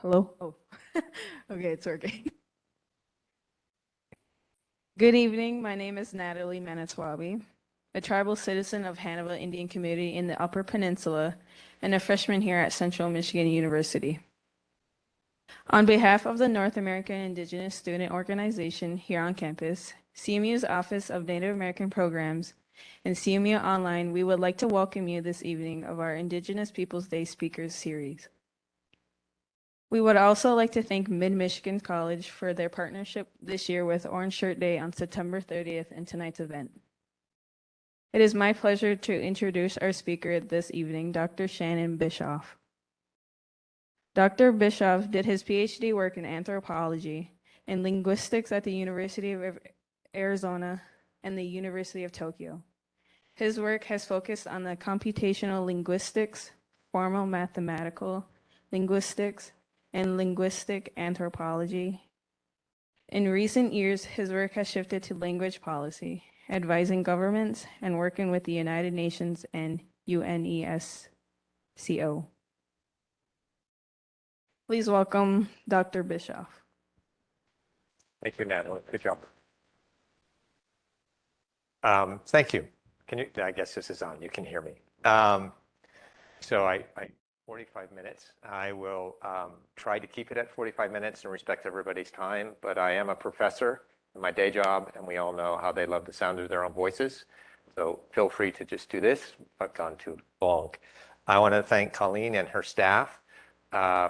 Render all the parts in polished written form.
Hello? Oh, okay, it's working. Good evening. My name is Natalie Manaswabi, a tribal citizen of Hannibal Indian community in the Upper Peninsula and a freshman here at Central Michigan University. On behalf of the North American Indigenous Student Organization here on campus, CMU's Office of Native American Programs, and CMU Online, we would like to welcome you this evening of our Indigenous Peoples Day Speakers Series. We would also like to thank Mid-Michigan College for their partnership this year with Orange Shirt Day on September 30th and tonight's event. It is my pleasure to introduce our speaker this evening, Dr. Shannon Bischoff. Dr. Bischoff did his PhD work in anthropology and linguistics at the University of Arizona and the University of Tokyo. His work has focused on the computational linguistics, formal mathematical linguistics, and linguistic anthropology. In recent years, his work has shifted to language policy, advising governments and working with the United Nations and UNESCO. Please welcome Dr. Bischoff. Thank you, Natalie. Good job. Thank you. I guess this is on. You can hear me. So I 45 minutes. I will try to keep it at 45 minutes and respect everybody's time, but I am a professor in my day job, and we all know how they love the sound of their own voices. So feel free to just do this, but gone too long. I want to thank Colleen and her staff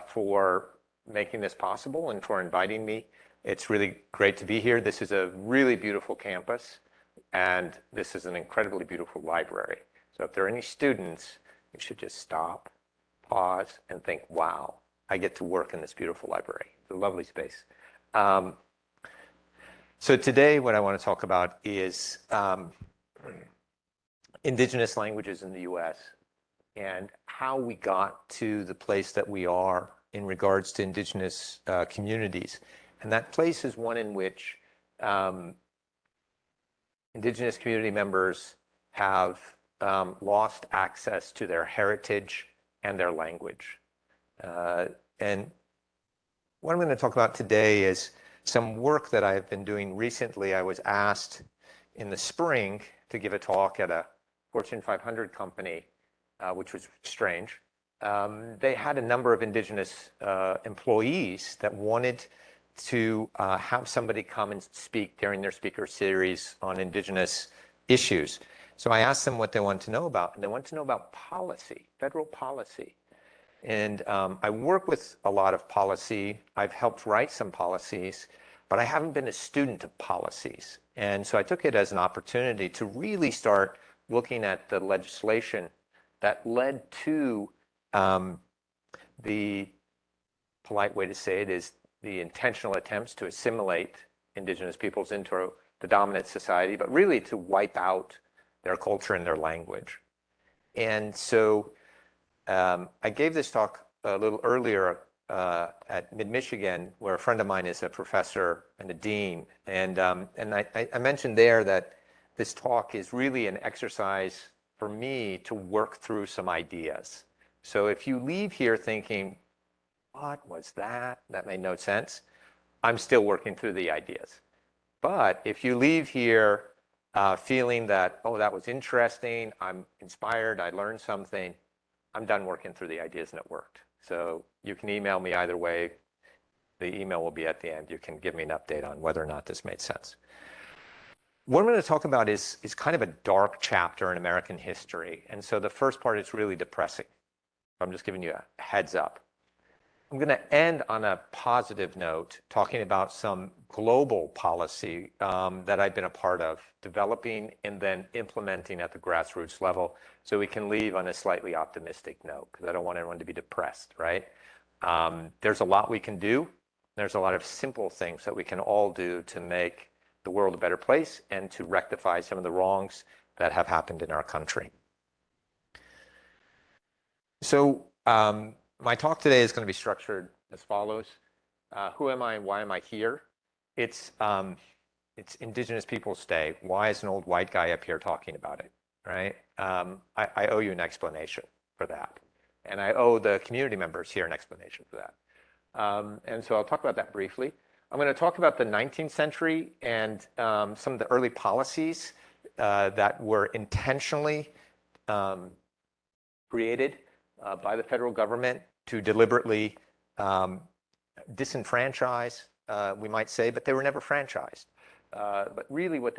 for making this possible and for inviting me. It's really great to be here. This is a really beautiful campus, and this is an incredibly beautiful library. So if there are any students, you should just stop, pause, and think, wow, I get to work in this beautiful library. It's a lovely space. So today what I want to talk about is Indigenous languages in the US and how we got to the place that we are in regards to Indigenous communities. And that place is one in which Indigenous community members have lost access to their heritage and their language. And what I'm going to talk about today is some work that I've been doing recently. I was asked in the spring to give a talk at a Fortune 500 company, which was strange. They had a number of Indigenous employees that wanted to have somebody come and speak during their speaker series on Indigenous issues. So I asked them what they want to know about, and they want to know about policy, federal policy. And I work with a lot of policy. I've helped write some policies, but I haven't been a student of policies. And so I took it as an opportunity to really start looking at the legislation that led to the polite way to say it is the intentional attempts to assimilate Indigenous peoples into the dominant society, but really to wipe out their culture and their language. And so I gave this talk a little earlier at Mid-Michigan, where a friend of mine is a professor and a dean. And I mentioned there that this talk is really an exercise for me to work through some ideas. So if you leave here thinking, what was that? That made no sense. I'm still working through the ideas. But if you leave here feeling that, oh, that was interesting, I'm inspired, I learned something, I'm done working through the ideas and it worked. So you can email me either way. The email will be at the end. You can give me an update on whether or not this made sense. What I'm going to talk about is kind of a dark chapter in American history. And so the first part is really depressing. I'm just giving you a heads up. I'm going to end on a positive note, talking about some global policy that I've been a part of, developing and then implementing at the grassroots level, so we can leave on a slightly optimistic note, because I don't want everyone to be depressed, right? There's a lot we can do. There's a lot of simple things that we can all do to make the world a better place and to rectify some of the wrongs that have happened in our country. So, my talk today is going to be structured as follows. Who am I and why am I here? It's Indigenous Peoples Day. Why is an old white guy up here talking about it, right? I owe you an explanation for that. And I owe the community members here an explanation for that. And so I'll talk about that briefly. I'm going to talk about the 19th century and some of the early policies that were intentionally created by the federal government to deliberately disenfranchise, we might say, but they were never franchised. But really what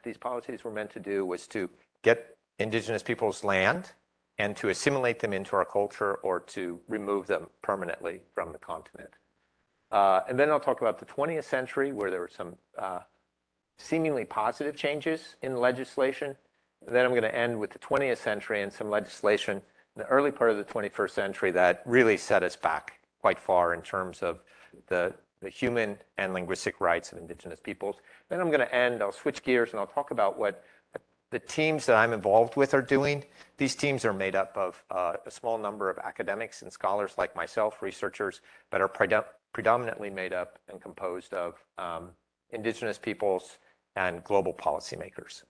these policies were meant to do was to get indigenous peoples' land and to assimilate them into our culture or to remove them permanently from the continent. And then I'll talk about the 20th century, where there were some seemingly positive changes in legislation. And then I'm going to end with the 20th century and some legislation in the early part of the 21st century that really set us back quite far in terms of the human and linguistic rights of indigenous peoples. Then I'm going to end, I'll switch gears, and I'll talk about what the teams that I'm involved with are doing. These teams are made up of a small number of academics and scholars like myself, researchers, but are predominantly made up and composed of indigenous peoples and global policymakers.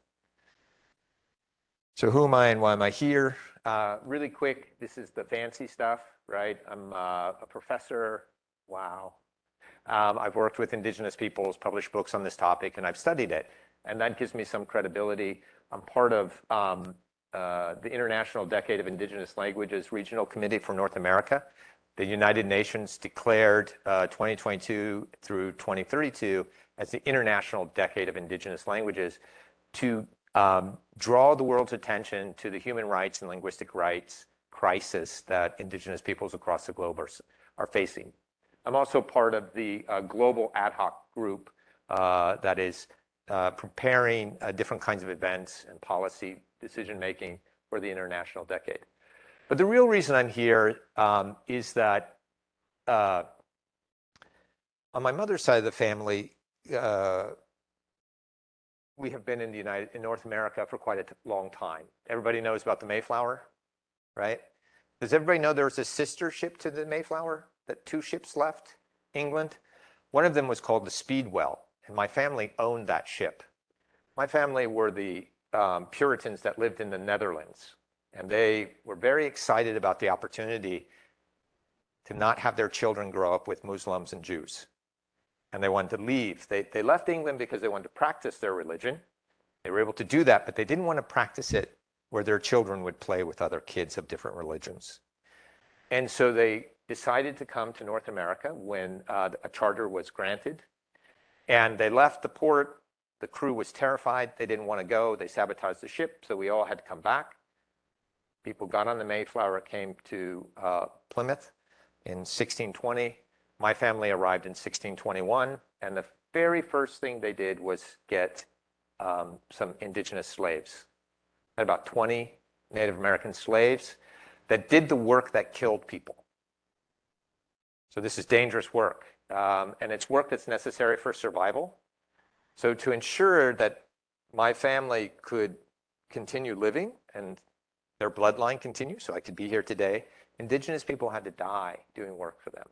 So who am I and why am I here? Really quick, this is the fancy stuff, right? I'm a professor. Wow. I've worked with indigenous peoples, published books on this topic, and I've studied it. And that gives me some credibility. I'm part of the International Decade of Indigenous Languages Regional Committee for North America. The United Nations declared 2022 through 2032 as the International Decade of Indigenous Languages to draw the world's attention to the human rights and linguistic rights crisis that indigenous peoples across the globe are facing. I'm also part of the global ad hoc group that is preparing different kinds of events and policy decision-making for the International Decade. But the real reason I'm here is that on my mother's side of the family, we have been in North America for quite a long time. Everybody knows about the Mayflower, right? Does everybody know there was a sister ship to the Mayflower, that 2 ships left England? One of them was called the Speedwell, and my family owned that ship. My family were the Puritans that lived in the Netherlands, and they were very excited about the opportunity to not have their children grow up with Muslims and Jews. And they wanted to leave. They left England because they wanted to practice their religion. They were able to do that, but they didn't want to practice it where their children would play with other kids of different religions. And so they decided to come to North America when a charter was granted. And they left the port. The crew was terrified. They didn't want to go. They sabotaged the ship, so we all had to come back. People got on the Mayflower, came to Plymouth in 1620. My family arrived in 1621, and the very first thing they did was get some indigenous slaves. Had about 20 Native American slaves that did the work that killed people. So this is dangerous work, and it's work that's necessary for survival. So to ensure that my family could continue living and their bloodline continue, so I could be here today, indigenous people had to die doing work for them.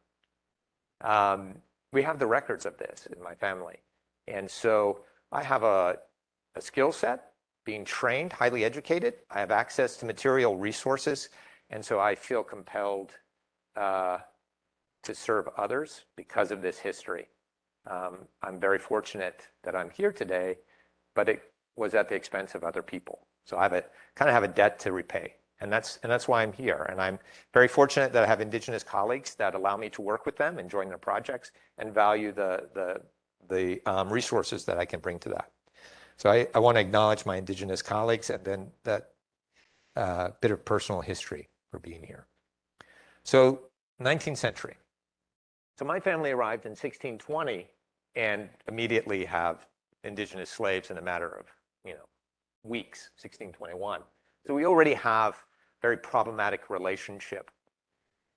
We have the records of this in my family. And so I have a skill set, being trained, highly educated. I have access to material resources. And so I feel compelled to serve others because of this history. I'm very fortunate that I'm here today, but it was at the expense of other people. So I kind of have a debt to repay. And that's why I'm here. And I'm very fortunate that I have indigenous colleagues that allow me to work with them and join their projects and value the resources that I can bring to that. So I want to acknowledge my indigenous colleagues and then that bit of personal history for being here. So 19th century. So my family arrived in 1620 and immediately have indigenous slaves in a matter of weeks, 1621. So we already have very problematic relationship.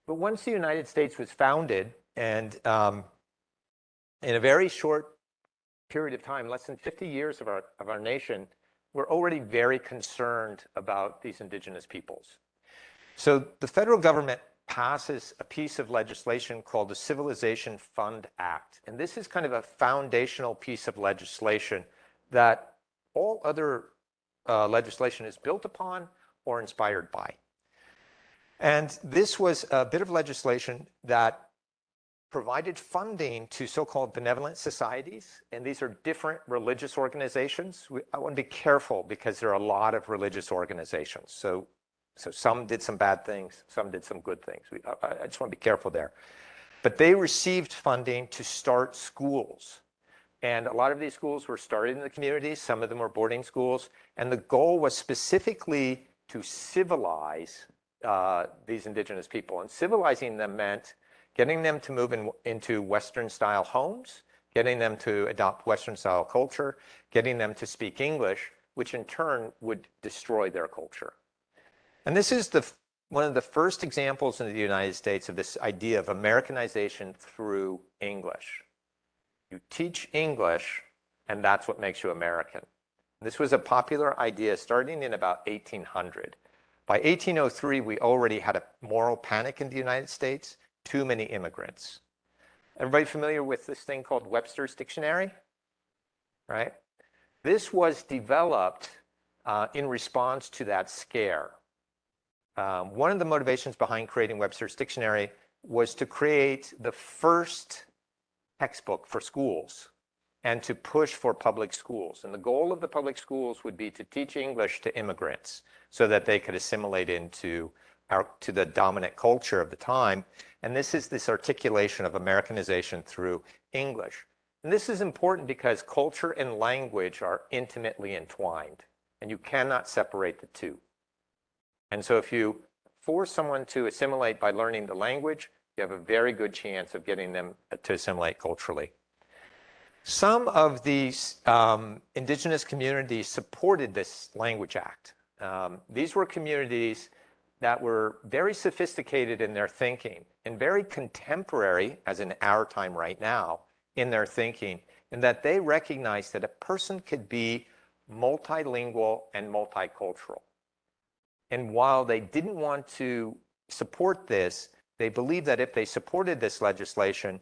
But once the United States was founded, and in a very short period of time, less than 50 years of our nation, we're already very concerned about these indigenous peoples. So the federal government passes a piece of legislation called the Civilization Fund Act. And this is kind of a foundational piece of legislation that all other legislation is built upon or inspired by. And this was a bit of legislation that provided funding to so-called benevolent societies, and these are different religious organizations. I want to be careful because there are a lot of religious organizations. So some did some bad things, some did some good things. I just want to be careful there. But they received funding to start schools. And a lot of these schools were started in the communities. Some of them were boarding schools. And the goal was specifically to civilize these indigenous people. And civilizing them meant getting them to move into Western-style homes, getting them to adopt Western-style culture, getting them to speak English, which in turn would destroy their culture. And this is one of the first examples in the United States of this idea of Americanization through English. You teach English, and that's what makes you American. This was a popular idea starting in about 1800. By 1803, we already had a moral panic in the United States, too many immigrants. Everybody familiar with this thing called Webster's Dictionary? Right? This was developed in response to that scare. One of the motivations behind creating Webster's Dictionary was to create the first textbook for schools and to push for public schools. And the goal of the public schools would be to teach English to immigrants so that they could assimilate into to the dominant culture of the time. And this is this articulation of Americanization through English. And this is important because culture and language are intimately entwined, and you cannot separate the two. And so if you force someone to assimilate by learning the language, you have a very good chance of getting them to assimilate culturally. Some of these indigenous communities supported this Language Act. These were communities that were very sophisticated in their thinking and very contemporary, as in our time right now, in their thinking, in that they recognized that a person could be multilingual and multicultural. And while they didn't want to support this, they believed that if they supported this legislation,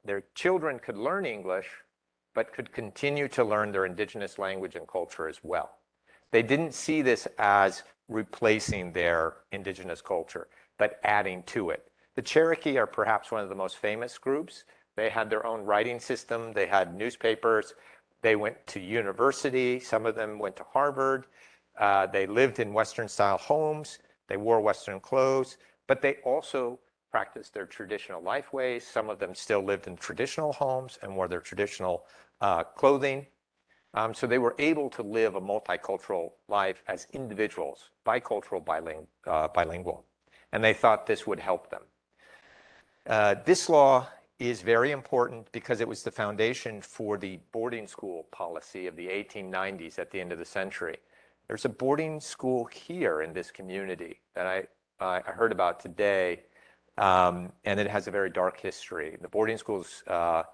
their children could learn English, but could continue to learn their indigenous language and culture as well. They didn't see this as replacing their indigenous culture, but adding to it. The Cherokee are perhaps one of the most famous groups. They had their own writing system. They had newspapers. They went to university. Some of them went to Harvard. They lived in Western-style homes. They wore Western clothes, but they also practiced their traditional life ways. Some of them still lived in traditional homes and wore their traditional clothing. So they were able to live a multicultural life as individuals, bicultural, bilingual. And they thought this would help them. This law is very important because it was the foundation for the boarding school policy of the 1890s at the end of the century. There's a boarding school here in this community that I heard about today, and it has a very dark history. The boarding schools are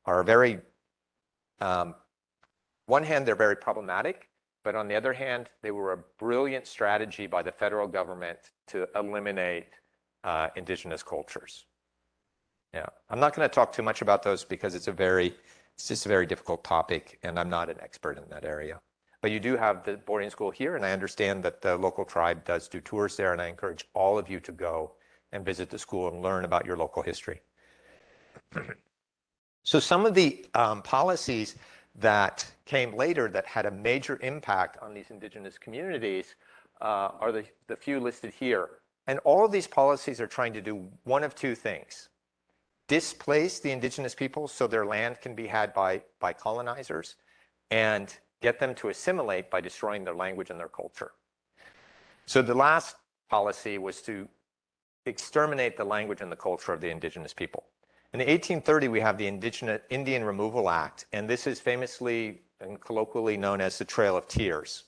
very, one hand, they're very problematic, but on the other hand, they were a brilliant strategy by the federal government to eliminate indigenous cultures. Yeah, I'm not going to talk too much about those because it's just a very difficult topic, and I'm not an expert in that area. But you do have the boarding school here, and I understand that the local tribe does do tours there, and I encourage all of you to go and visit the school and learn about your local history. So some of the policies that came later that had a major impact on these indigenous communities are the few listed here. And all of these policies are trying to do one of two things: displace the indigenous peoples so their land can be had by colonizers, and get them to assimilate by destroying their language and their culture. So the last policy was to exterminate the language and the culture of the indigenous people. In 1830, we have the Indian Removal Act, and this is famously and colloquially known as the Trail of Tears.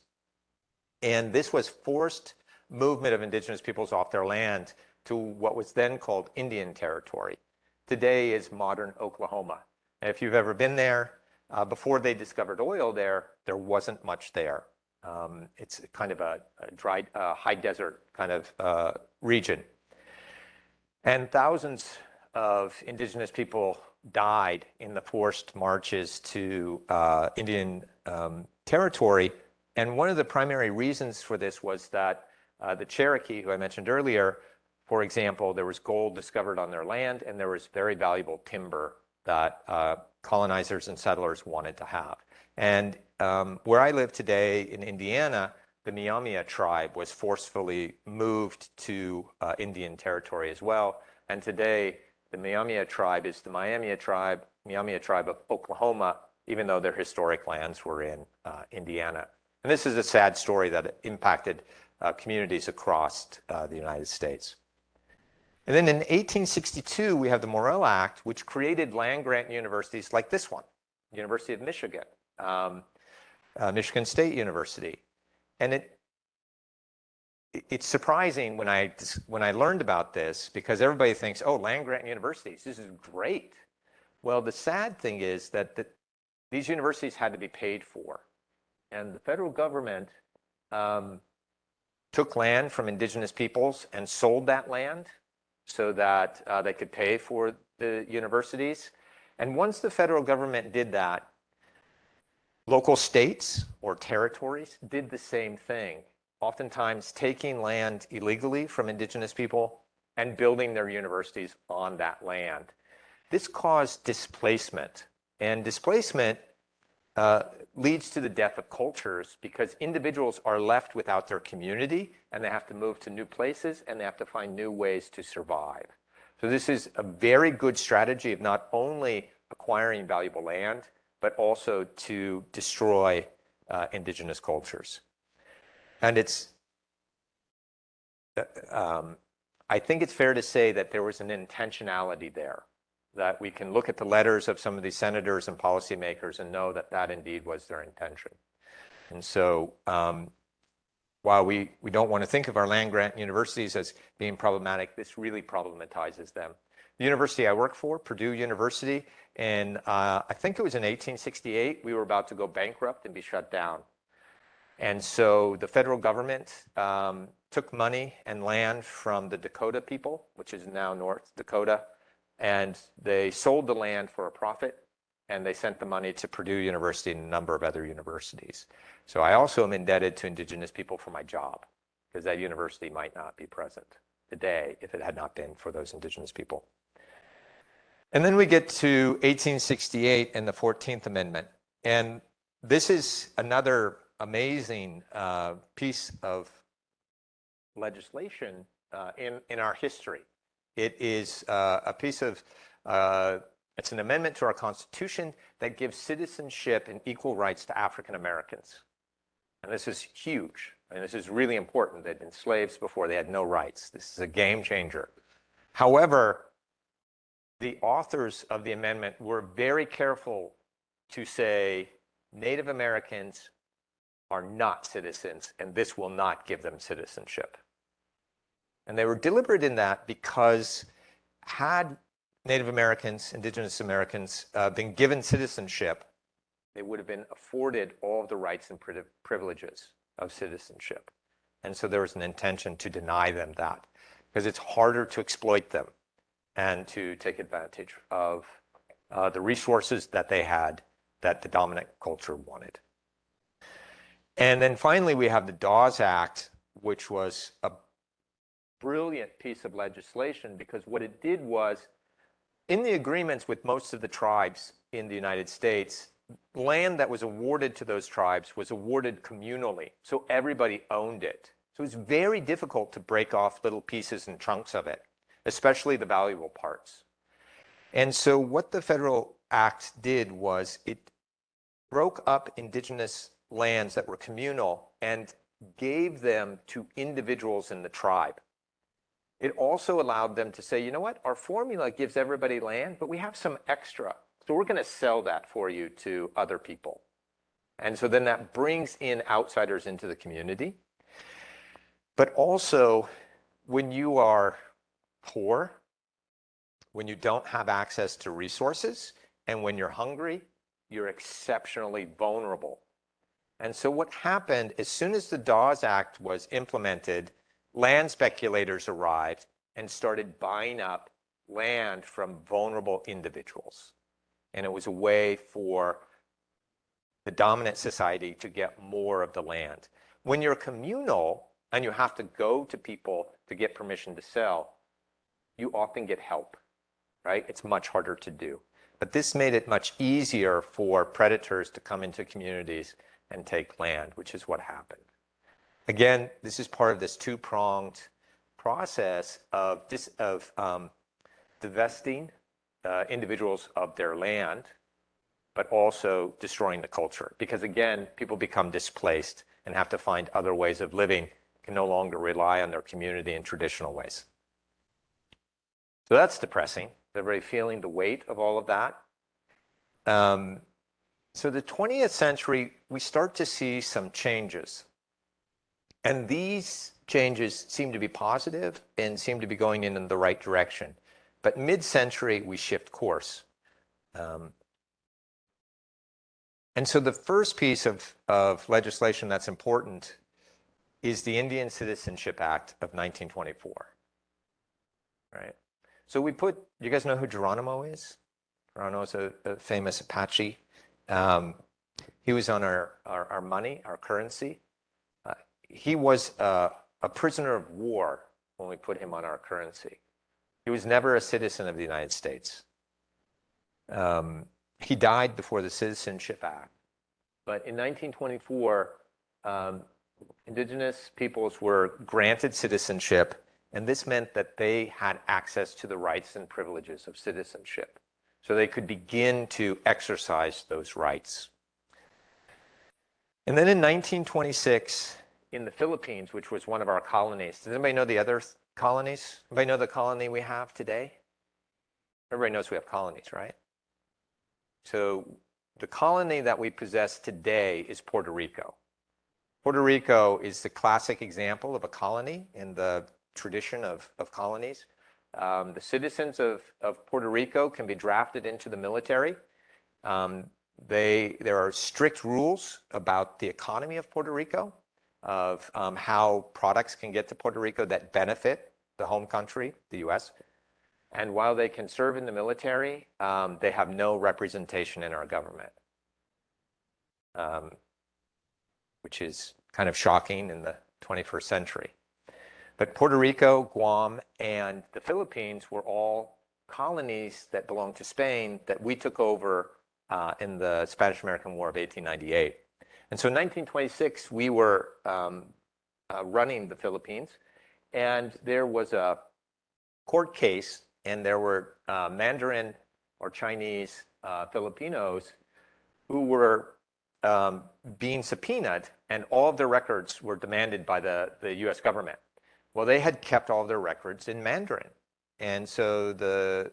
And this was forced movement of indigenous peoples off their land to what was then called Indian Territory. Today is modern Oklahoma. And if you've ever been there, before they discovered oil there wasn't much there. It's kind of a dry, high desert kind of region. And thousands of indigenous people died in the forced marches to Indian territory. And one of the primary reasons for this was that the Cherokee, who I mentioned earlier, For example, there was gold discovered on their land, and there was very valuable timber that colonizers and settlers wanted to have. And where I live today in Indiana, the Miami tribe was forcefully moved to Indian territory as well. And today, the Miami tribe is the Miami tribe of Oklahoma, even though their historic lands were in Indiana. And this is a sad story that impacted communities across the United States. And then in 1862, we have the Morrill Act, which created land-grant universities like this one, University of Michigan, Michigan State University. And it's surprising when I learned about this, because everybody thinks, oh, land-grant universities, this is great. Well, the sad thing is that these universities had to be paid for. And the federal government took land from indigenous peoples and sold that land so that they could pay for the universities. And once the federal government did that, local states or territories did the same thing, oftentimes taking land illegally from indigenous people and building their universities on that land. This caused displacement, and displacement leads to the death of cultures because individuals are left without their community, and they have to move to new places, and they have to find new ways to survive. So this is a very good strategy of not only acquiring valuable land, but also to destroy indigenous cultures. And I think it's fair to say that there was an intentionality there, that we can look at the letters of some of these senators and policymakers and know that that indeed was their intention. And so while we don't want to think of our land-grant universities as being problematic, this really problematizes them. The university I work for, Purdue University, and I think it was in 1868, we were about to go bankrupt and be shut down. And so the federal government took money and land from the Dakota people, which is now North Dakota, and they sold the land for a profit, and they sent the money to Purdue University and a number of other universities. So I also am indebted to indigenous people for my job, because that university might not be present today if it had not been for those indigenous people. And then we get to 1868 and the 14th Amendment. And this is another amazing piece of legislation in our history. It is a piece of, it's an amendment to our Constitution that gives citizenship and equal rights to African Americans. And this is huge. And this is really important. They'd been slaves before, they had no rights. This is a game changer. However, the authors of the amendment were very careful to say Native Americans are not citizens, and this will not give them citizenship. And they were deliberate in that because had Native Americans, Indigenous Americans, been given citizenship, they would have been afforded all of the rights and privileges of citizenship. And so there was an intention to deny them that, because it's harder to exploit them and to take advantage of the resources that they had that the dominant culture wanted. And then finally, we have the Dawes Act, which was a brilliant piece of legislation, because what it did was, in the agreements with most of the tribes in the United States, land that was awarded to those tribes was awarded communally, so everybody owned it. So it was very difficult to break off little pieces and chunks of it, especially the valuable parts. And so what the federal act did was it broke up indigenous lands that were communal and gave them to individuals in the tribe. It also allowed them to say, you know what, our formula gives everybody land, but we have some extra. So we're going to sell that for you to other people. And so then that brings in outsiders into the community. But also, when you are poor, when you don't have access to resources, and when you're hungry, you're exceptionally vulnerable. And so what happened, as soon as the Dawes Act was implemented, land speculators arrived and started buying up land from vulnerable individuals. And it was a way for the dominant society to get more of the land. When you're communal and you have to go to people to get permission to sell, you often get help, right? It's much harder to do. But this made it much easier for predators to come into communities and take land, which is what happened. Again, this is part of this two-pronged process of divesting individuals of their land, but also destroying the culture. Because again, people become displaced and have to find other ways of living, can no longer rely on their community in traditional ways. So that's depressing. Everybody feeling the weight of all of that. So the 20th century, we start to see some changes. And these changes seem to be positive and seem to be going in the right direction. But mid-century, we shift course. And so the first piece of legislation that's important is the Indian Citizenship Act of 1924, right? So you guys know who Geronimo is? Geronimo is a famous Apache. He was on our money, our currency. He was a prisoner of war when we put him on our currency. He was never a citizen of the United States. He died before the Citizenship Act. But in 1924, Indigenous peoples were granted citizenship, and this meant that they had access to the rights and privileges of citizenship. So they could begin to exercise those rights. And then in 1926, in the Philippines, which was one of our colonies, does anybody know the other colonies? Anybody know the colony we have today? Everybody knows we have colonies, right? So the colony that we possess today is Puerto Rico. Puerto Rico is the classic example of a colony in the tradition of colonies. The citizens of Puerto Rico can be drafted into the military. There are strict rules about the economy of Puerto Rico, of how products can get to Puerto Rico that benefit the home country, the US. And while they can serve in the military, they have no representation in our government, which is kind of shocking in the 21st century. But Puerto Rico, Guam, and the Philippines were all colonies that belonged to Spain that we took over in the Spanish-American War of 1898. And so in 1926, we were running the Philippines, and there was a court case, and there were Mandarin or Chinese Filipinos who were being subpoenaed, and all of their records were demanded by the US government. Well, they had kept all of their records in Mandarin. And so the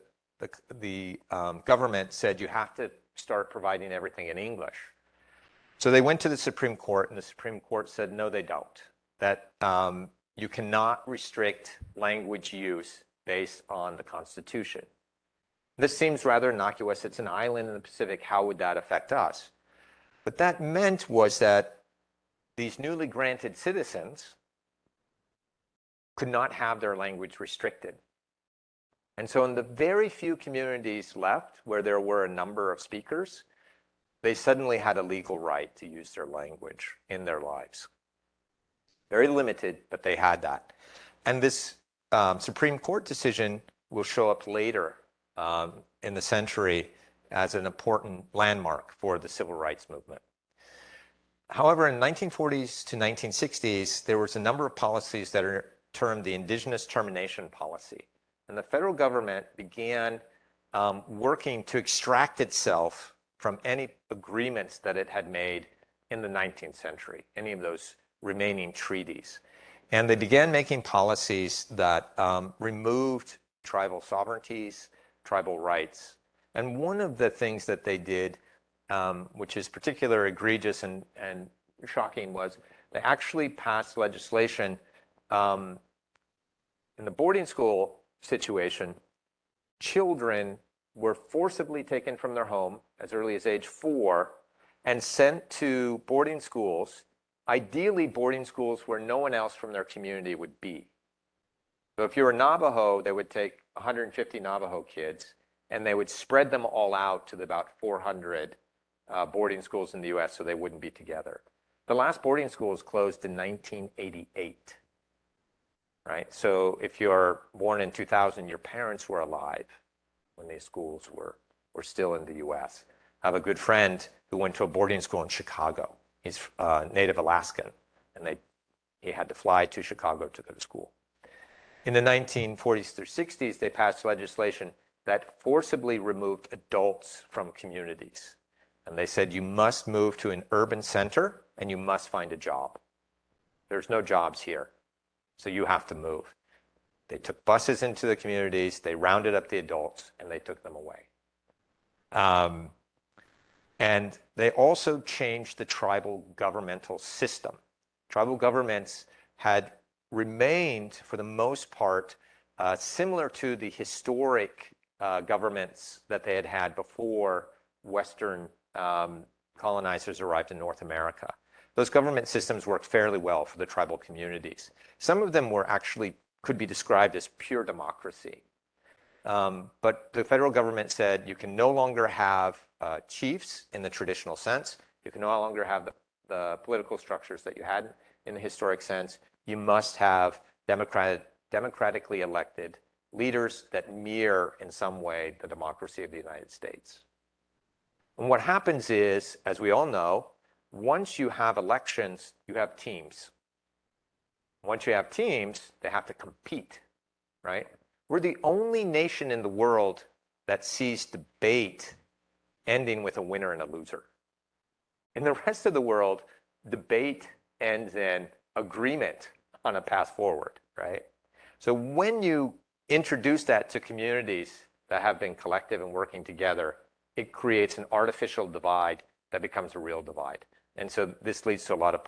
government said, you have to start providing everything in English. So they went to the Supreme Court, and the Supreme Court said, no, they don't. That you cannot restrict language use based on the Constitution. This seems rather innocuous. It's an island in the Pacific. How would that affect us? What that meant was that these newly granted citizens could not have their language restricted. And so in the very few communities left where there were a number of speakers, they suddenly had a legal right to use their language in their lives. Very limited, but they had that. And this Supreme Court decision will show up later in the century as an important landmark for the civil rights movement. However, in 1940s to 1960s, there was a number of policies that are termed the Indigenous Termination Policy. And the federal government began working to extract itself from any agreements that it had made in the 19th century, any of those remaining treaties. And they began making policies that removed tribal sovereignties, tribal rights. And one of the things that they did, which is particularly egregious and shocking, was they actually passed legislation in the boarding school situation. Children were forcibly taken from their home as early as age 4 and sent to boarding schools, ideally boarding schools where no one else from their community would be. So if you were Navajo, they would take 150 Navajo kids and they would spread them all out to the about 400 boarding schools in the US so they wouldn't be together. The last boarding school was closed in 1988. right? So if you're born in 2000, your parents were alive when these schools were still in the US. I have a good friend who went to a boarding school in Chicago. He's native Alaskan, and he had to fly to Chicago to go to school. In the 1940s through 60s, they passed legislation that forcibly removed adults from communities. And they said, you must move to an urban center and you must find a job. There's no jobs here, so you have to move. They took buses into the communities, they rounded up the adults, and they took them away. And they also changed the tribal governmental system. Tribal governments had remained, for the most part, similar to the historic governments that they had had before Western colonizers arrived in North America. Those government systems worked fairly well for the tribal communities. Some of them were actually could be described as pure democracy. But the federal government said you can no longer have chiefs in the traditional sense. You can no longer have the political structures that you had in the historic sense. You must have democratically elected leaders that mirror in some way the democracy of the United States. And what happens is, as we all know, once you have elections, you have teams. Once you have teams, they have to compete, right? We're the only nation in the world that sees debate ending with a winner and a loser. In the rest of the world, debate ends in agreement on a path forward, right? So when you introduce that to communities that have been collective and working together, it creates an artificial divide that becomes a real divide. And so this leads to a lot of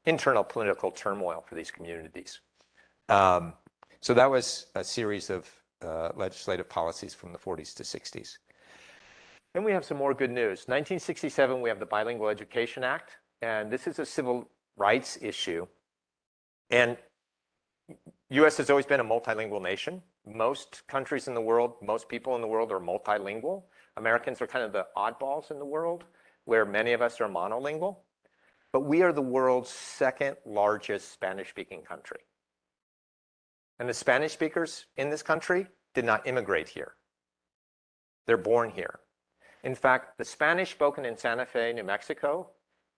internal political turmoil for these communities. So that was a series of legislative policies from the 40s to 60s. Then we have some more good news. 1967, we have the Bilingual Education Act, and this is a civil rights issue. And U.S. has always been a multilingual nation. Most countries in the world, most people in the world are multilingual. Americans are kind of the oddballs in the world, where many of us are monolingual. But we are the world's second largest Spanish-speaking country. And the Spanish speakers in this country did not immigrate here. They're born here. In fact, the Spanish spoken in Santa Fe, New Mexico,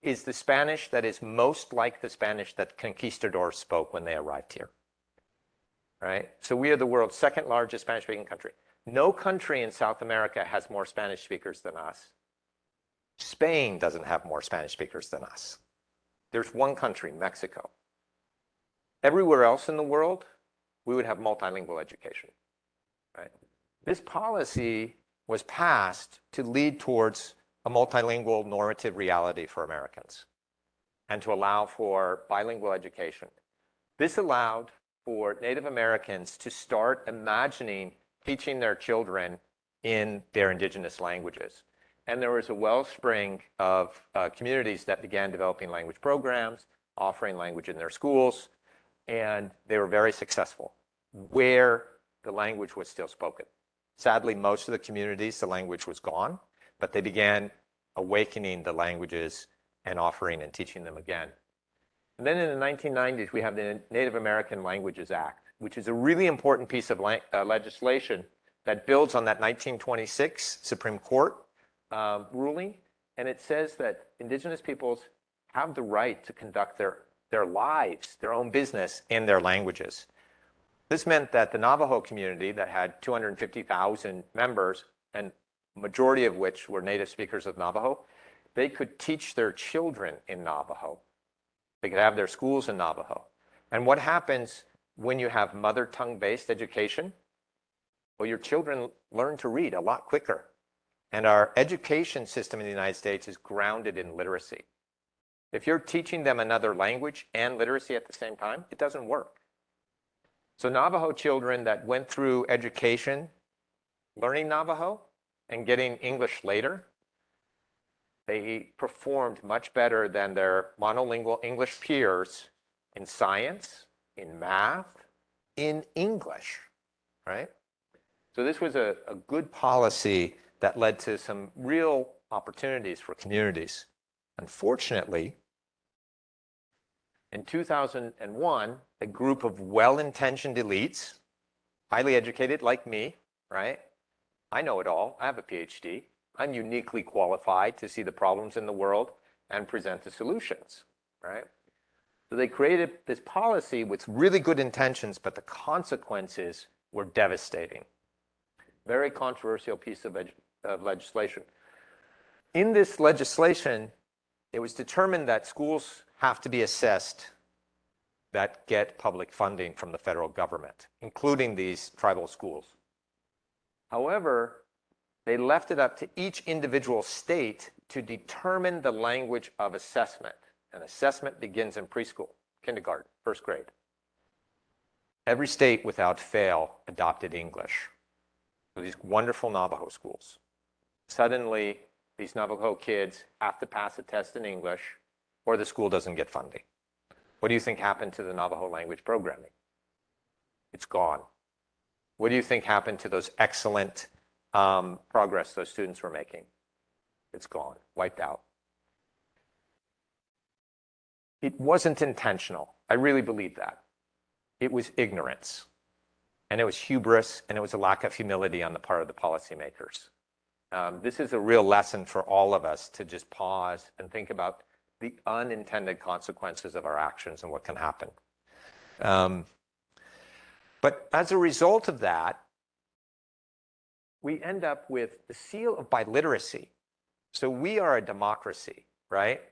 is the Spanish that is most like the Spanish that conquistadors spoke when they arrived here. Right? So we are the world's second largest Spanish-speaking country. No country in South America has more Spanish speakers than us. Spain doesn't have more Spanish speakers than us. There's one country, Mexico. Everywhere else in the world, we would have multilingual education. Right? This policy was passed to lead towards a multilingual normative reality for Americans and to allow for bilingual education. This allowed for Native Americans to start imagining teaching their children in their indigenous languages. And there was a wellspring of communities that began developing language programs, offering language in their schools, and they were very successful where the language was still spoken. Sadly, most of the communities, the language was gone, but they began awakening the languages and offering and teaching them again. And then in the 1990s, we have the Native American Languages Act, which is a really important piece of legislation that builds on that 1926 Supreme Court ruling. And it says that Indigenous peoples have the right to conduct their lives, their own business in their languages. This meant that the Navajo community that had 250,000 members, and majority of which were native speakers of Navajo, they could teach their children in Navajo. They could have their schools in Navajo. And what happens when you have mother tongue-based education? Well, your children learn to read a lot quicker. And our education system in the United States is grounded in literacy. If you're teaching them another language and literacy at the same time, it doesn't work. So Navajo children that went through education, learning Navajo and getting English later, they performed much better than their monolingual English peers in science, in math, in English, right? So this was a good policy that led to some real opportunities for communities. Unfortunately, In 2001, a group of well-intentioned elites, highly educated like me, right? I know it all. I have a PhD. I'm uniquely qualified to see the problems in the world and present the solutions, right? So they created this policy with really good intentions, but the consequences were devastating. Very controversial piece of legislation. In this legislation, it was determined that schools have to be assessed that get public funding from the federal government, including these tribal schools. However, they left it up to each individual state to determine the language of assessment. And assessment begins in preschool, kindergarten, first grade. Every state without fail adopted English. So these wonderful Navajo schools. Suddenly, these Navajo kids have to pass a test in English or the school doesn't get funding. What do you think happened to the Navajo language programming? It's gone. What do you think happened to those excellent progress those students were making? It's gone, wiped out. It wasn't intentional. I really believe that. It was ignorance. And it was hubris, and it was a lack of humility on the part of the policymakers. This is a real lesson for all of us to just pause and think about the unintended consequences of our actions and what can happen. But as a result of that, we end up with the seal of biliteracy. So we are a democracy, right?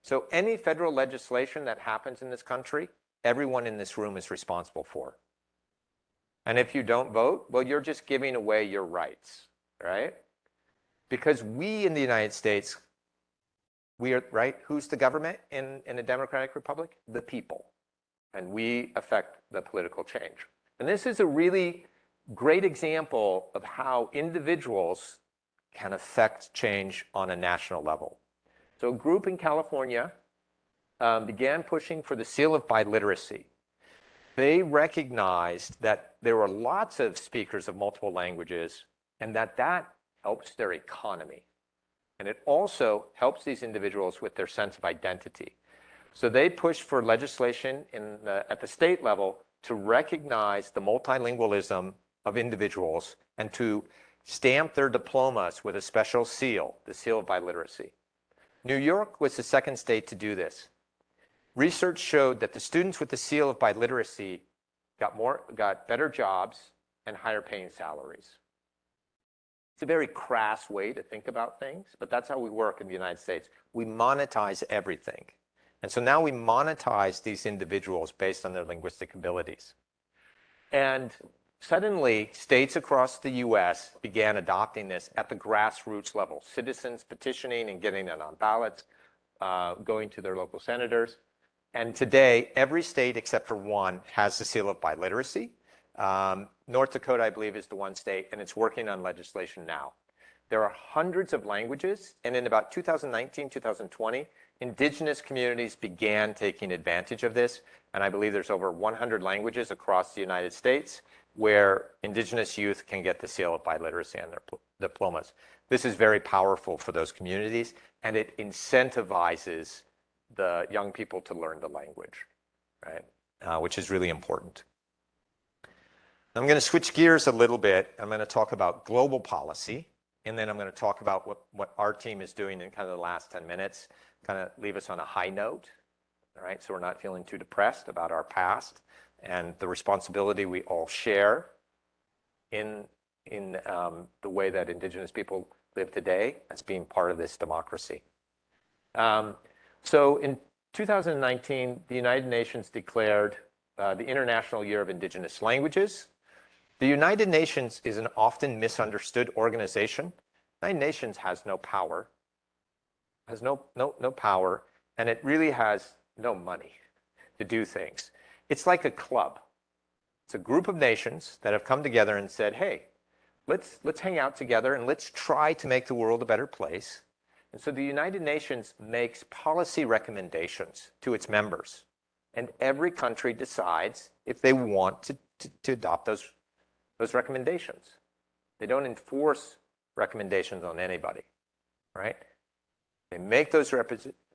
So any federal legislation that happens in this country, everyone in this room is responsible for. And if you don't vote, well, you're just giving away your rights, right? Because we in the United States, we are, right? Who's the government in a democratic republic? The people. And we affect the political change. And this is a really great example of how individuals can affect change on a national level. So a group in California began pushing for the seal of biliteracy. They recognized that there were lots of speakers of multiple languages and that helps their economy. And it also helps these individuals with their sense of identity. So they pushed for legislation at the state level to recognize the multilingualism of individuals and to stamp their diplomas with a special seal, the seal of biliteracy. New York was the second state to do this. Research showed that the students with the seal of biliteracy got better jobs and higher paying salaries. It's a very crass way to think about things, but that's how we work in the United States. We monetize everything. And so now we monetize these individuals based on their linguistic abilities. And suddenly, states across the US began adopting this at the grassroots level, citizens petitioning and getting it on ballots, going to their local senators. And today, every state except for one has the seal of biliteracy. North Dakota, I believe, is the one state, and it's working on legislation now. There are hundreds of languages, and in about 2019, 2020, Indigenous communities began taking advantage of this, and I believe there's over 100 languages across the United States where Indigenous youth can get the seal of biliteracy on their diplomas. This is very powerful for those communities, and it incentivizes the young people to learn the language, right? Which is really important. I'm going to switch gears a little bit. I'm going to talk about global policy, and then I'm going to talk about what our team is doing in kind of the last 10 minutes, kind of leave us on a high note, all right? So we're not feeling too depressed about our past and the responsibility we all share in the way that Indigenous people live today as being part of this democracy. So in 2019, the United Nations declared the International Year of Indigenous Languages. The United Nations is an often misunderstood organization. The United Nations has no power, no power, and it really has no money to do things. It's like a club. It's a group of nations that have come together and said, hey, let's hang out together and let's try to make the world a better place. And so the United Nations makes policy recommendations to its members. And every country decides if they want to adopt those recommendations. They don't enforce recommendations on anybody, right? They make those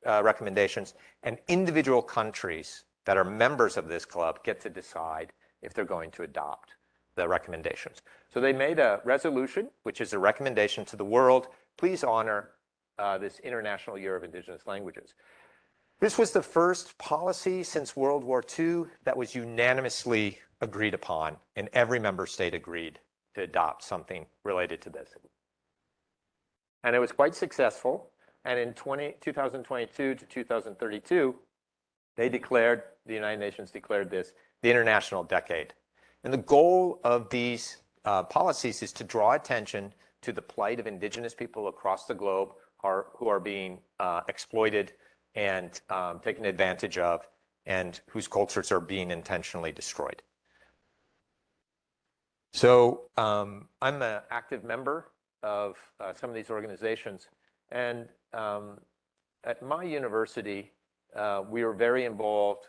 recommendations, and individual countries that are members of this club get to decide if they're going to adopt the recommendations. So they made a resolution, which is a recommendation to the world, please honor this International Year of Indigenous Languages. This was the first policy since World War II that was unanimously agreed upon, and every member state agreed to adopt something related to this. And it was quite successful. And in 2022 to 2032, the United Nations declared this the International Decade. And the goal of these policies is to draw attention to the plight of Indigenous people across the globe who are being exploited and taken advantage of, and whose cultures are being intentionally destroyed. So I'm an active member of some of these organizations. And at my university, we were very involved.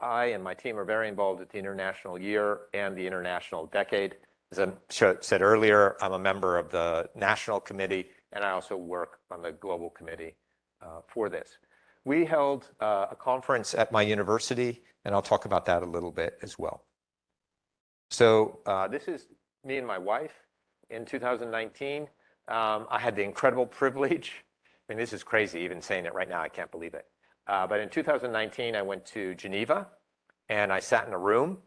I and my team are very involved at the International Year and the International Decade. As I said earlier, I'm a member of the National Committee, and I also work on the Global Committee for this. We held a conference at my university, and I'll talk about that a little bit as well. So this is me and my wife in 2019. I had the incredible privilege. I mean, this is crazy, even saying it right now, I can't believe it. But in 2019, I went to Geneva, and I sat in a room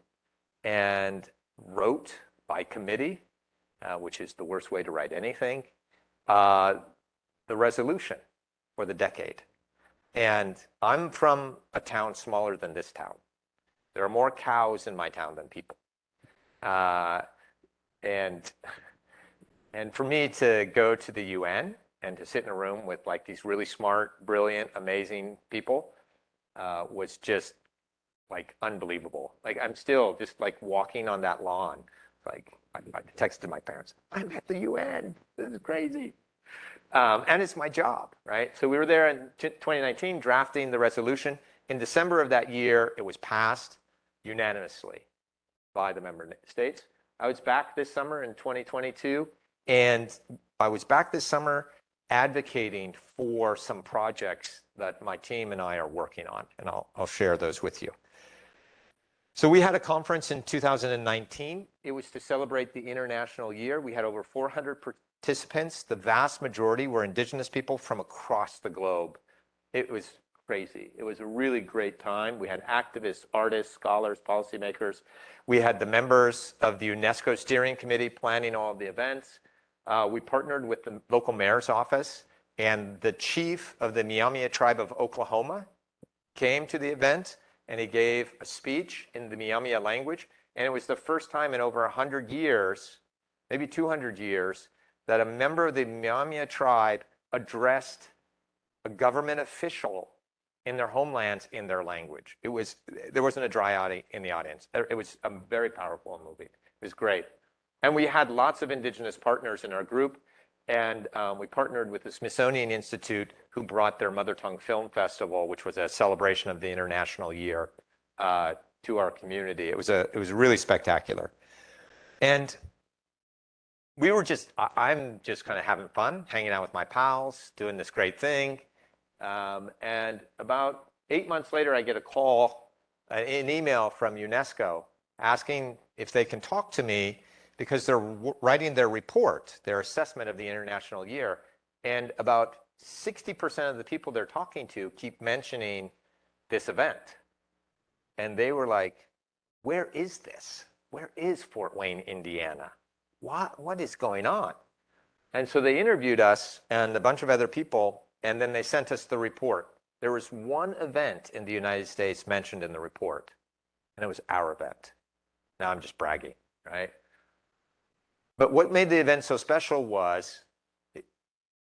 and wrote by committee, which is the worst way to write anything, the resolution for the decade. And I'm from a town smaller than this town. There are more cows in my town than people. And for me to go to the UN and to sit in a room with like these really smart, brilliant, amazing people was just like unbelievable. Like I'm still just like walking on that lawn. Like I texted my parents, I'm at the UN. This is crazy. And it's my job, right? So we were there in 2019 drafting the resolution. In December of that year, it was passed unanimously by the member states. I was back this summer in 2022, and I was back this summer advocating for some projects that my team and I are working on, and I'll share those with you. So we had a conference in 2019. It was to celebrate the International Year. We had over 400 participants. The vast majority were Indigenous people from across the globe. It was crazy. It was a really great time. We had activists, artists, scholars, policymakers. We had the members of the UNESCO Steering Committee planning all of the events. We partnered with the local mayor's office, and the chief of the Miami tribe of Oklahoma came to the event, and he gave a speech in the Miami language. And it was the first time in over 100 years, maybe 200 years, that a member of the Miami tribe addressed a government official in their homelands in their language. There wasn't a dry eye in the audience. It was a very powerful movie. It was great. And we had lots of Indigenous partners in our group. And we partnered with the Smithsonian Institute, who brought their Mother Tongue Film Festival, which was a celebration of the International Year, to our community. It was really spectacular. And I'm just kind of having fun, hanging out with my pals, doing this great thing. And about 8 months later, I get a call, an email from UNESCO asking if they can talk to me because they're writing their report, their assessment of the International Year. And about 60% of the people they're talking to keep mentioning this event. And they were like, where is this? Where is Fort Wayne, Indiana? What is going on? And so they interviewed us and a bunch of other people, and then they sent us the report. There was one event in the United States mentioned in the report, and it was our event. Now I'm just bragging, right? But what made the event so special was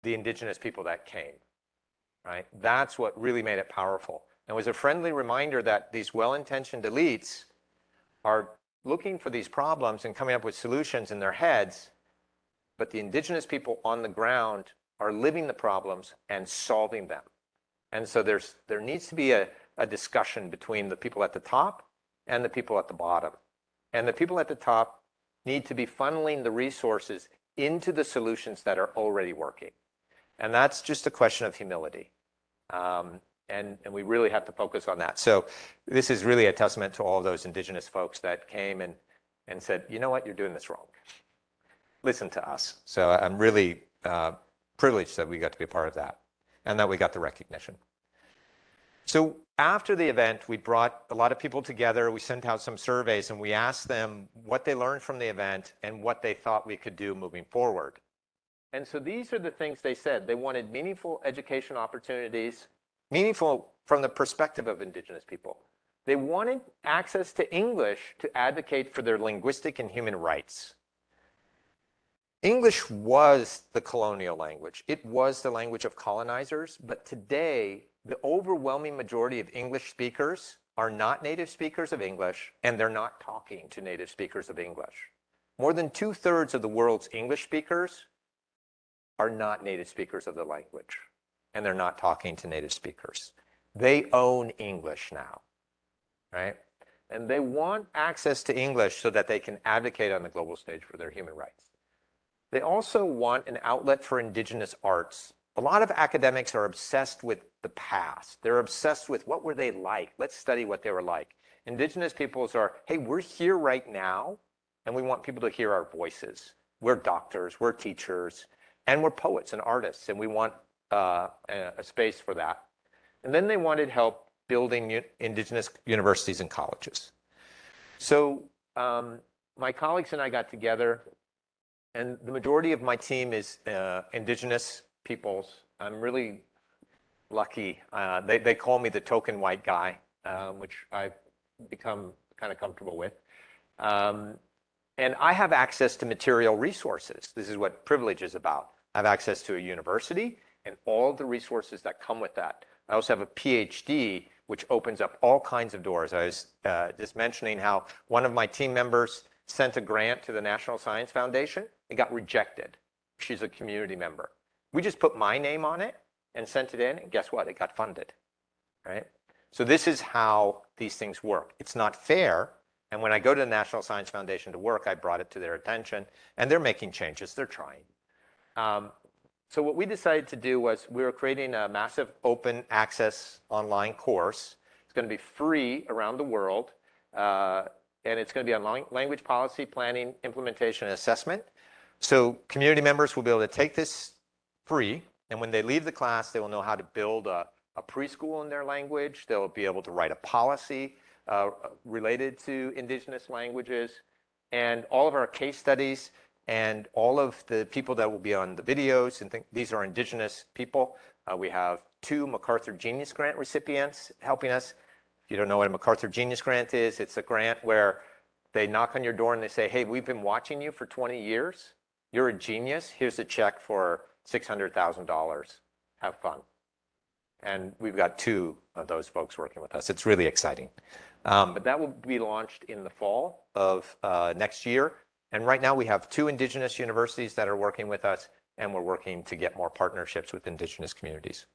the Indigenous people that came, right? That's what really made it powerful. And it was a friendly reminder that these well-intentioned elites are looking for these problems and coming up with solutions in their heads, but the Indigenous people on the ground are living the problems and solving them. And so there needs to be a discussion between the people at the top and the people at the bottom. And the people at the top need to be funneling the resources into the solutions that are already working. And that's just a question of humility. And we really have to focus on that. So this is really a testament to all those Indigenous folks that came and said, you know what, you're doing this wrong. Listen to us. So I'm really privileged that we got to be a part of that and that we got the recognition. So after the event, we brought a lot of people together. We sent out some surveys and we asked them what they learned from the event and what they thought we could do moving forward. And so these are the things they said. They wanted meaningful education opportunities, meaningful from the perspective of Indigenous people. They wanted access to English to advocate for their linguistic and human rights. English was the colonial language. It was the language of colonizers, but today, the overwhelming majority of English speakers are not native speakers of English, and they're not talking to native speakers of English. More than 2/3 of the world's English speakers are not native speakers of the language, and they're not talking to native speakers. They own English now, right? And they want access to English so that they can advocate on the global stage for their human rights. They also want an outlet for Indigenous arts. A lot of academics are obsessed with the past. They're obsessed with what were they like? Let's study what they were like. Indigenous peoples are, hey, we're here right now, and we want people to hear our voices. We're doctors, we're teachers, and we're poets and artists, and we want a space for that. And then they wanted help building Indigenous universities and colleges. So my colleagues and I got together, and the majority of my team is Indigenous peoples. I'm really lucky. They call me the token white guy, which I've become kind of comfortable with. And I have access to material resources. This is what privilege is about. I have access to a university and all the resources that come with that. I also have a PhD, which opens up all kinds of doors. I was just mentioning how one of my team members sent a grant to the National Science Foundation. It got rejected. She's a community member. We just put my name on it and sent it in, and guess what? It got funded, right? So this is how these things work. It's not fair. And when I go to the National Science Foundation to work, I brought it to their attention, and they're making changes. They're trying. So what we decided to do was we were creating a massive open access online course. It's going to be free around the world, and it's going to be on language policy, planning, implementation, and assessment. So community members will be able to take this free, and when they leave the class, they will know how to build a preschool in their language. They'll be able to write a policy related to Indigenous languages, and all of our case studies and all of the people that will be on the videos, and these are Indigenous people. We have 2 MacArthur Genius Grant recipients helping us. If you don't know what a MacArthur Genius Grant is, it's a grant where they knock on your door and they say, hey, we've been watching you for 20 years. You're a genius. Here's a check for $600,000. Have fun. And we've got 2 of those folks working with us. It's really exciting. But that will be launched in the fall of next year. And right now we have 2 Indigenous universities that are working with us, and we're working to get more partnerships with Indigenous communities.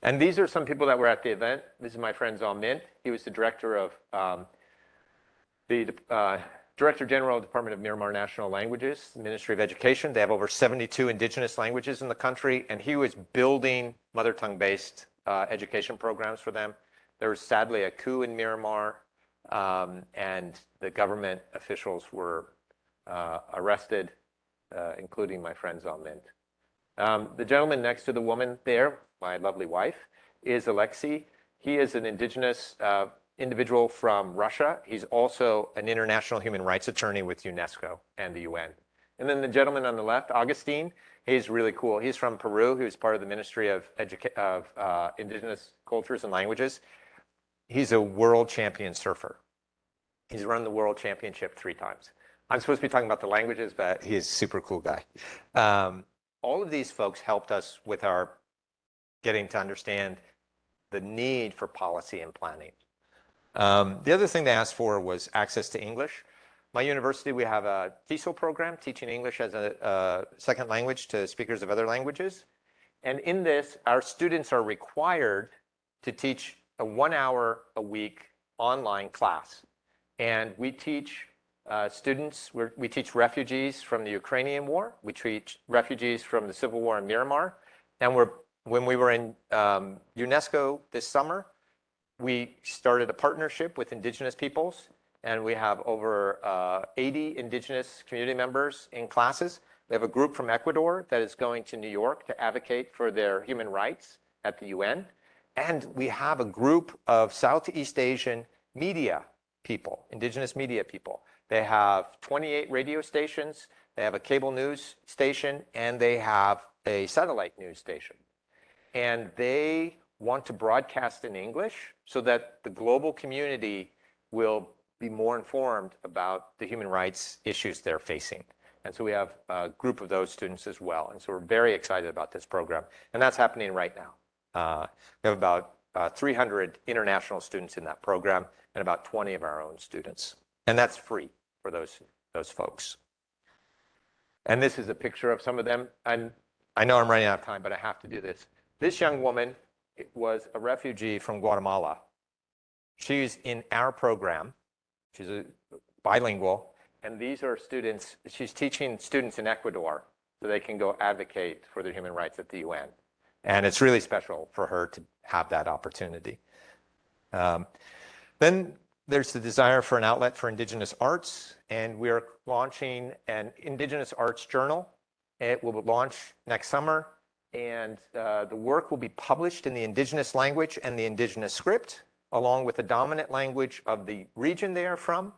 And these are some people that were at the event. This is my friend Zom Mint. He was the director of Director General of the Department of Myanmar National Languages, Ministry of Education. They have over 72 Indigenous languages in the country, and he was building mother tongue-based education programs for them. There was sadly a coup in Myanmar, and the government officials were arrested, including my friend Zom Mint. The gentleman next to the woman there, my lovely wife, is Alexei. He is an Indigenous individual from Russia. He's also an international human rights attorney with UNESCO and the UN. And then the gentleman on the left, Augustine, he's really cool. He's from Peru. He was part of the Ministry of Indigenous Cultures and Languages. He's a world champion surfer. He's run the world championship 3 times. I'm supposed to be talking about the languages, but he's a super cool guy. All of these folks helped us with our getting to understand the need for policy and planning. The other thing they asked for was access to English. My university, we have a TESOL program, teaching English as a second language to speakers of other languages. And in this, our students are required to teach a 1 hour a week online class. And we teach students, we teach refugees from the Ukrainian war. We teach refugees from the civil war in Myanmar. And we're When we were in UNESCO this summer, we started a partnership with Indigenous Peoples, and we have over 80 Indigenous community members in classes. We have a group from Ecuador that is going to New York to advocate for their human rights at the UN. And we have a group of Southeast Asian media people, Indigenous media people. They have 28 radio stations, they have a cable news station, and they have a satellite news station. And they want to broadcast in English so that the global community will be more informed about the human rights issues they're facing. And so we have a group of those students as well. And so we're very excited about this program. And that's happening right now. We have about 300 international students in that program and about 20 of our own students. And that's free for those folks. And this is a picture of some of them. And I know I'm running out of time, but I have to do this. This young woman was a refugee from Guatemala. She's in our program. She's a bilingual. And these are students, she's teaching students in Ecuador so they can go advocate for their human rights at the UN. And it's really special for her to have that opportunity. Then there's the desire for an outlet for Indigenous arts, and we're launching an Indigenous Arts Journal. It will launch next summer, and the work will be published in the Indigenous language and the Indigenous script, along with the dominant language of the region they are from,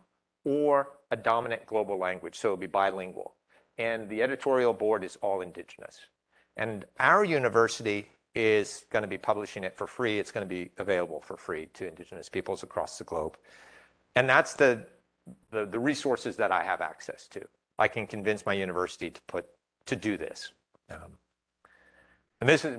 or a dominant global language, so it'll be bilingual. And the editorial board is all Indigenous. And our university is going to be publishing it for free. It's going to be available for free to Indigenous peoples across the globe. And that's the resources that I have access to. I can convince my university to do this. And this is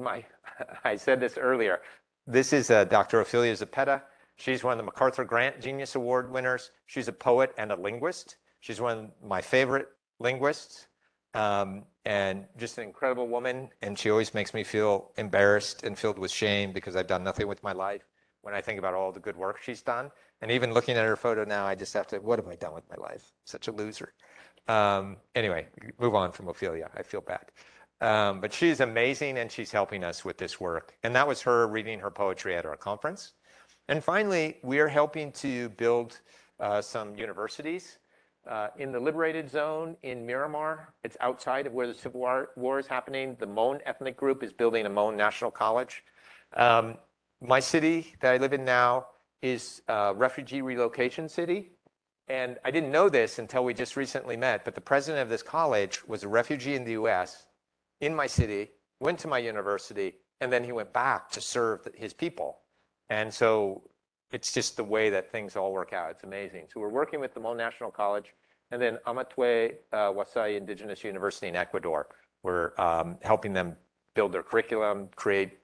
I said this earlier, this is Dr. Ophelia Zepeda. She's one of the MacArthur Grant Genius Award winners. She's a poet and a linguist. She's one of my favorite linguists, and just an incredible woman. And she always makes me feel embarrassed and filled with shame because I've done nothing with my life when I think about all the good work she's done. And even looking at her photo now, I just have to, what have I done with my life? Such a loser. Anyway, move on from Ophelia. I feel bad. But she's amazing, and she's helping us with this work. And that was her reading her poetry at our conference. And finally, we are helping to build some universities in the liberated zone in Miramar. It's outside of where the Civil War is happening. The Mon ethnic group is building a Mon National College. My city that I live in now is a refugee relocation city. And I didn't know this until we just recently met, but the president of this college was a refugee in the US, in my city, went to my university, and then he went back to serve his people. And so it's just the way that things all work out. It's amazing. So we're working with the Mon National College and then Amatue Wasai Indigenous University in Ecuador. We're helping them build their curriculum, create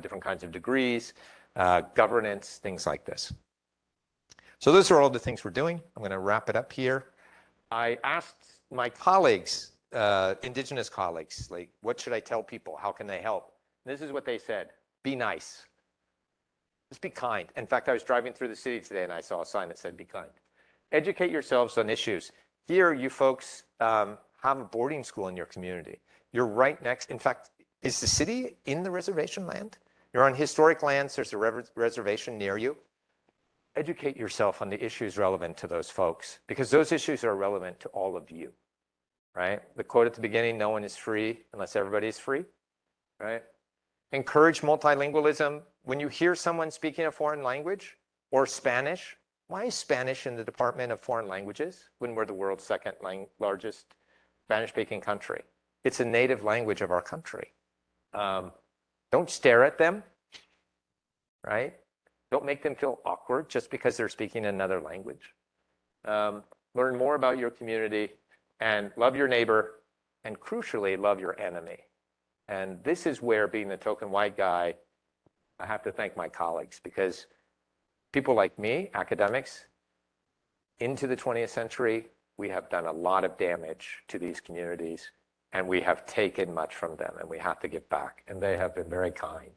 different kinds of degrees, governance, things like this. So those are all the things we're doing. I'm going to wrap it up here. I asked my colleagues, Indigenous colleagues, like, what should I tell people? How can they help? And this is what they said. Be nice. Just be kind. In fact, I was driving through the city today and I saw a sign that said, be kind. Educate yourselves on issues. Here, you folks have a boarding school in your community. You're right next. In fact, is the city in the reservation land? You're on historic lands. There's a reservation near you. Educate yourself on the issues relevant to those folks, because those issues are relevant to all of you, right? The quote at the beginning, no one is free unless everybody is free, right? Encourage multilingualism. When you hear someone speaking a foreign language or Spanish, why is Spanish in the Department of Foreign Languages when we're the world's second largest Spanish-speaking country? It's a native language of our country. Don't stare at them, right? Don't make them feel awkward just because they're speaking another language. Learn more about your community and love your neighbor, and crucially, love your enemy. And this is where, being the token white guy, I have to thank my colleagues, because people like me, academics, into the 20th century, we have done a lot of damage to these communities, and we have taken much from them, and we have to give back. And they have been very kind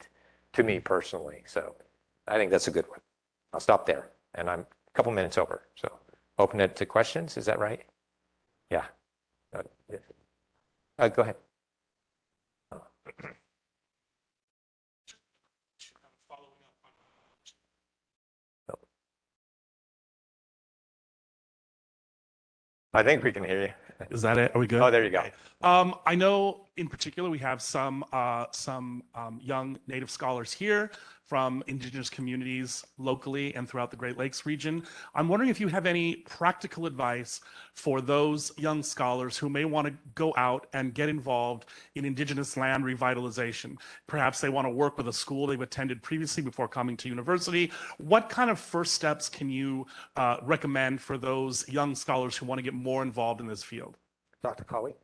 to me personally. So I think that's a good one. I'll stop there, and I'm a couple minutes over. So open it to questions. Is that right? Yeah. Go ahead. I think we can hear you. Is that it? Are we good? Oh, there you go. Okay. I know in particular we have some young Native scholars here from Indigenous communities locally and throughout the Great Lakes region. I'm wondering if you have any practical advice for those young scholars who may want to go out and get involved in Indigenous land revitalization. Perhaps they want to work with a school they've attended previously before coming to university. What kind of first steps can you recommend for those young scholars who want to get more involved in this field? Dr. Colley?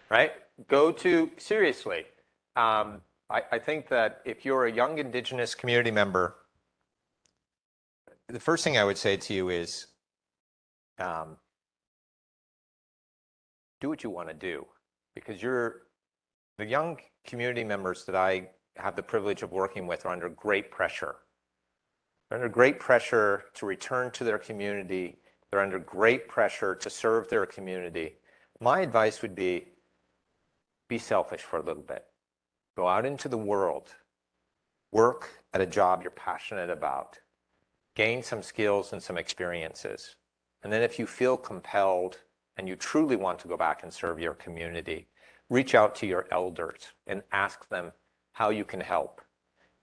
Right? Seriously, I think that if you're a young Indigenous community member, the first thing I would say to you is do what you want to do, because the young community members that I have the privilege of working with are under great pressure. They're under great pressure to return to their community. They're under great pressure to serve their community. My advice would be selfish for a little bit. Go out into the world, work at a job you're passionate about, gain some skills and some experiences. And then if you feel compelled and you truly want to go back and serve your community, reach out to your elders and ask them how you can help.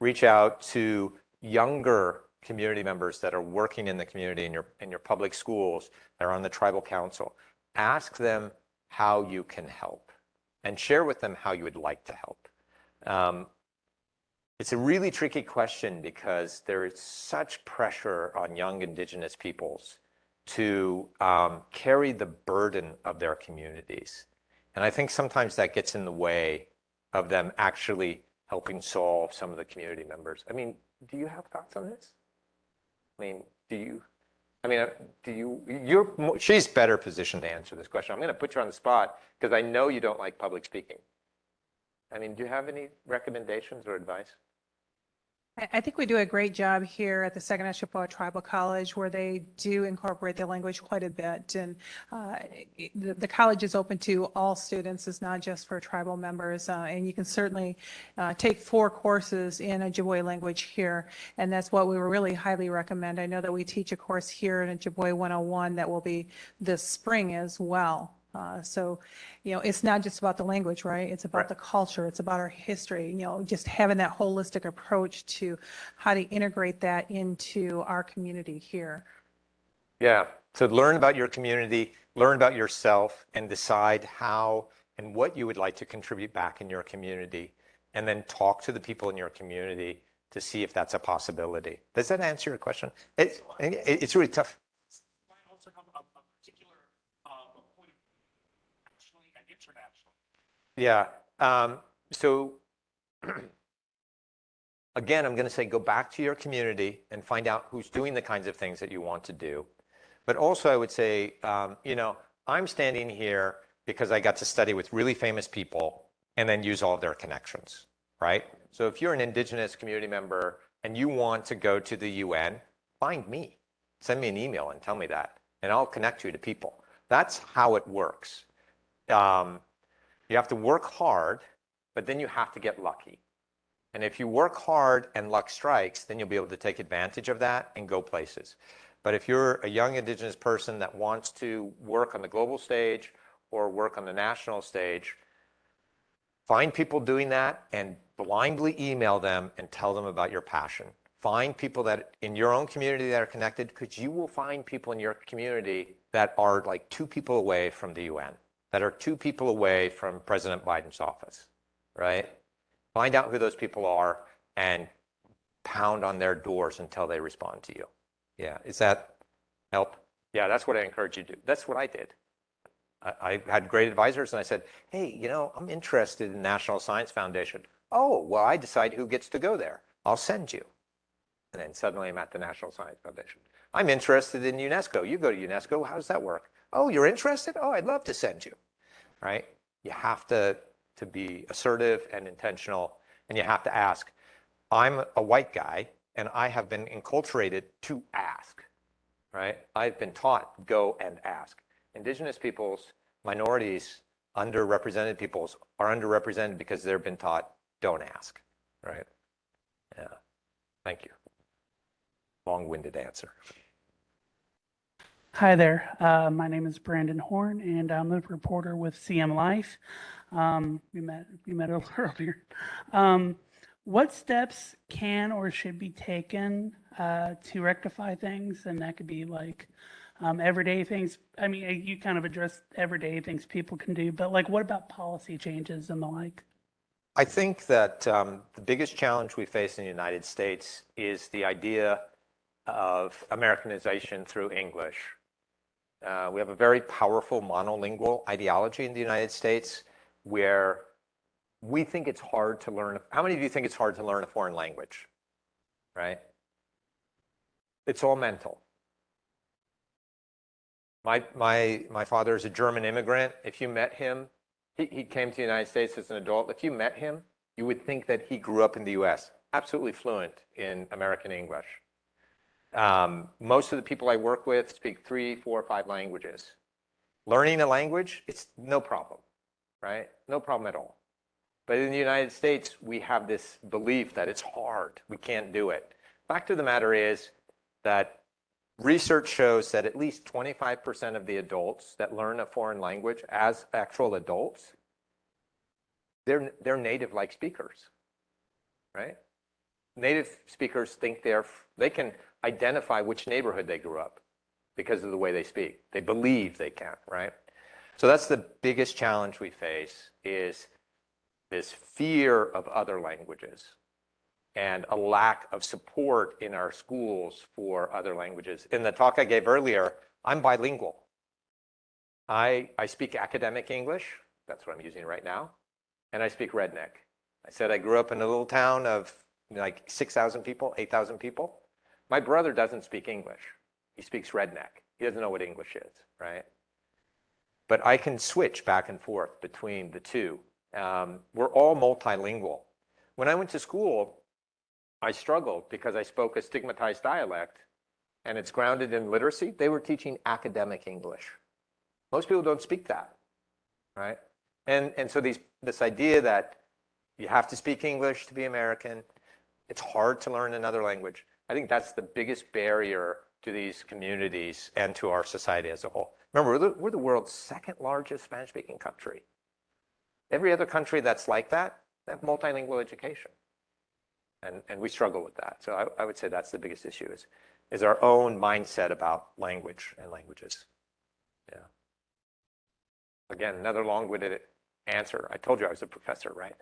Reach out to younger community members that are working in the community, in your public schools, that are on the tribal council. Ask them how you can help and share with them how you would like to help. It's a really tricky question because there is such pressure on young Indigenous peoples to carry the burden of their communities. And I think sometimes that gets in the way of them actually helping solve some of the community members. I mean, do you have thoughts on this? I mean, she's better positioned to answer this question. I'm going to put you on the spot because I know you don't like public speaking. I mean, do you have any recommendations or advice? I think we do a great job here at the Saginaw Chippewa Tribal College where they do incorporate the language quite a bit. And the college is open to all students. It's not just for tribal members. And you can certainly take 4 courses in Ojibwe language here. And that's what we really highly recommend. I know that we teach a course here in Ojibwe 101 that will be this spring as well. So, it's not just about the language, right? It's about the culture. It's about our history, just having that holistic approach to how to integrate that into our community here. Yeah. So learn about your community, learn about yourself, and decide how and what you would like to contribute back in your community. And then talk to the people in your community to see if that's a possibility. Does that answer your question? It's really tough. Yeah. So again, I'm going to say go back to your community and find out who's doing the kinds of things that you want to do. But also I would say, I'm standing here because I got to study with really famous people and then use all of their connections, right? So if you're an Indigenous community member and you want to go to the UN, find me. Send me an email and tell me that, and I'll connect you to people. That's how it works. You have to work hard, but then you have to get lucky. And if you work hard and luck strikes, then you'll be able to take advantage of that and go places. But if you're a young Indigenous person that wants to work on the global stage or work on the national stage, find people doing that and blindly email them and tell them about your passion. Find people that in your own community that are connected, because you will find people in your community that are like 2 people away from the UN, that are 2 people away from President Biden's office, right? Find out who those people are and pound on their doors until they respond to you. Yeah, is that help? Yeah, that's what I encourage you to do. That's what I did. I had great advisors and I said, hey, I'm interested in National Science Foundation. Oh, well, I decide who gets to go there. I'll send you. And then suddenly I'm at the National Science Foundation. I'm interested in UNESCO. You go to UNESCO. How does that work? Oh, you're interested? Oh, I'd love to send you. Right? You have to be assertive and intentional, and you have to ask. I'm a white guy, and I have been enculturated to ask. Right? I've been taught go and ask. Indigenous peoples, minorities, underrepresented peoples are underrepresented because they've been taught don't ask. Right? Yeah. Thank you. Long-winded answer. Hi there. My name is Brandon Horn, and I'm a reporter with CM Life. We met a little earlier. What steps can or should be taken to rectify things? And that could be like everyday things. I mean, you kind of addressed everyday things people can do, but like, what about policy changes and the like? I think that the biggest challenge we face in the United States is the idea of Americanization through English. We have a very powerful monolingual ideology in the United States where we think it's hard to learn. How many of you think it's hard to learn a foreign language? Right? It's all mental. My father is a German immigrant. If you met him, he came to the United States as an adult. If you met him, you would think that he grew up in the US, absolutely fluent in American English. Most of the people I work with speak 3, 4, 5 languages. Learning a language, it's no problem, right? No problem at all. But in the United States, we have this belief that it's hard. We can't do it. Fact of the matter is that research shows that at least 25% of the adults that learn a foreign language as actual adults, they're native-like speakers, right? Native speakers think they can identify which neighborhood they grew up because of the way they speak. They believe they can, right? So that's the biggest challenge we face is this fear of other languages and a lack of support in our schools for other languages. In the talk I gave earlier, I'm bilingual. I speak academic English, that's what I'm using right now, and I speak redneck. I said I grew up in a little town of like 6,000 people, 8,000 people. My brother doesn't speak English. He speaks redneck. He doesn't know what English is, right? But I can switch back and forth between the two. We're all multilingual. When I went to school, I struggled because I spoke a stigmatized dialect and it's grounded in literacy. They were teaching academic English. Most people don't speak that, right? And so this idea that you have to speak English to be American, it's hard to learn another language. I think that's the biggest barrier to these communities and to our society as a whole. Remember, we're the world's second largest Spanish-speaking country. Every other country that's like that, they have multilingual education. And we struggle with that. So I would say that's the biggest issue is our own mindset about language and languages. Yeah. Again, another long-winded answer. I told you I was a professor, right?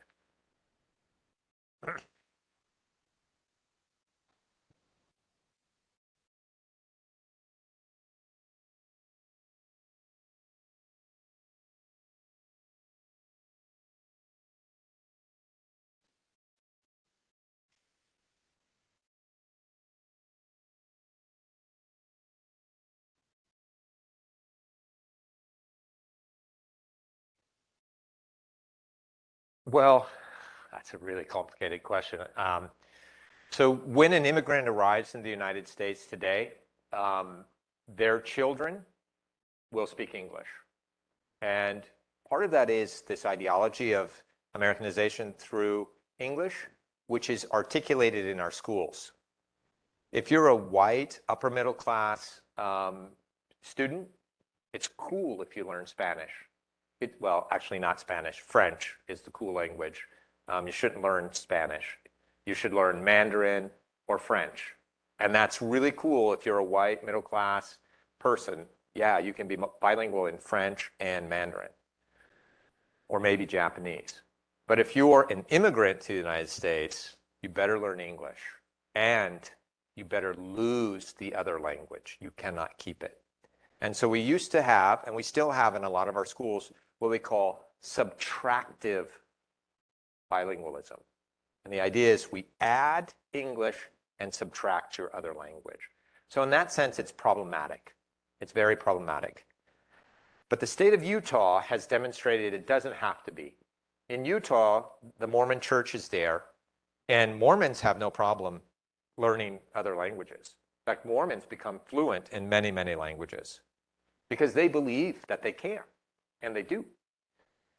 Well, that's a really complicated question. So when an immigrant arrives in the United States today, their children will speak English. And part of that is this ideology of Americanization through English, which is articulated in our schools. If you're a white, upper middle class student, it's cool if you learn Spanish. Well, actually not Spanish. French is the cool language. You shouldn't learn Spanish. You should learn Mandarin or French. And that's really cool if you're a white middle class person. Yeah, you can be bilingual in French and Mandarin, or maybe Japanese. But if you're an immigrant to the United States, you better learn English. And you better lose the other language. You cannot keep it. And so we used to have, and we still have in a lot of our schools, what we call subtractive bilingualism. And the idea is we add English and subtract your other language. So in that sense, it's problematic. It's very problematic. But the state of Utah has demonstrated it doesn't have to be. In Utah, the Mormon church is there, and Mormons have no problem learning other languages. In fact, Mormons become fluent in many, many languages because they believe that they can. And they do.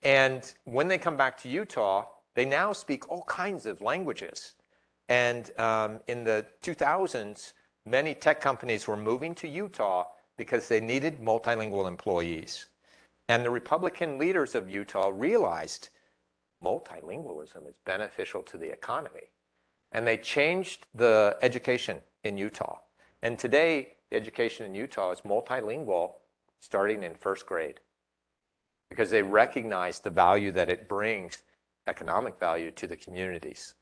And when they come back to Utah, they now speak all kinds of languages. And in the 2000s, many tech companies were moving to Utah because they needed multilingual employees. And the Republican leaders of Utah realized multilingualism is beneficial to the economy. And they changed the education in Utah. And today, the education in Utah is multilingual starting in first grade because they recognize the value that it brings, economic value to the communities.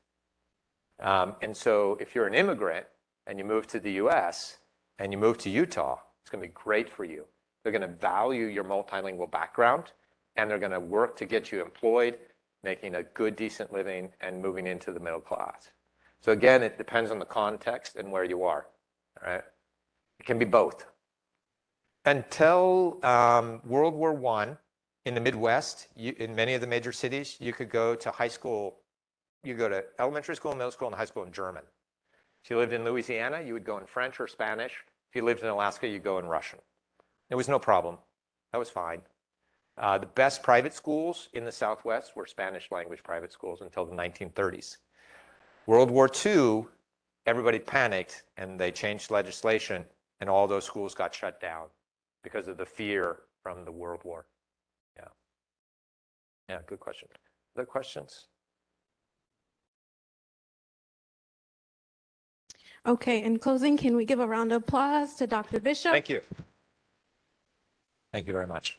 And so if you're an immigrant and you move to the US and you move to Utah, it's going to be great for you. They're going to value your multilingual background, and they're going to work to get you employed, making a good, decent living, and moving into the middle class. So again, it depends on the context and where you are, all right? It can be both. Until World War I, in the Midwest, in many of the major cities, you could go to high school, you go to elementary school, middle school, and high school in German. If you lived in Louisiana, you would go in French or Spanish. If you lived in Alaska, you'd go in Russian. There was no problem. That was fine. The best private schools in the Southwest were Spanish language private schools until the 1930s. World War II, everybody panicked and they changed legislation and all those schools got shut down because of the fear from the World War. Yeah. Yeah, good question. Other questions? Okay, in closing, can we give a round of applause to Dr. Bishop? Thank you. Thank you very much.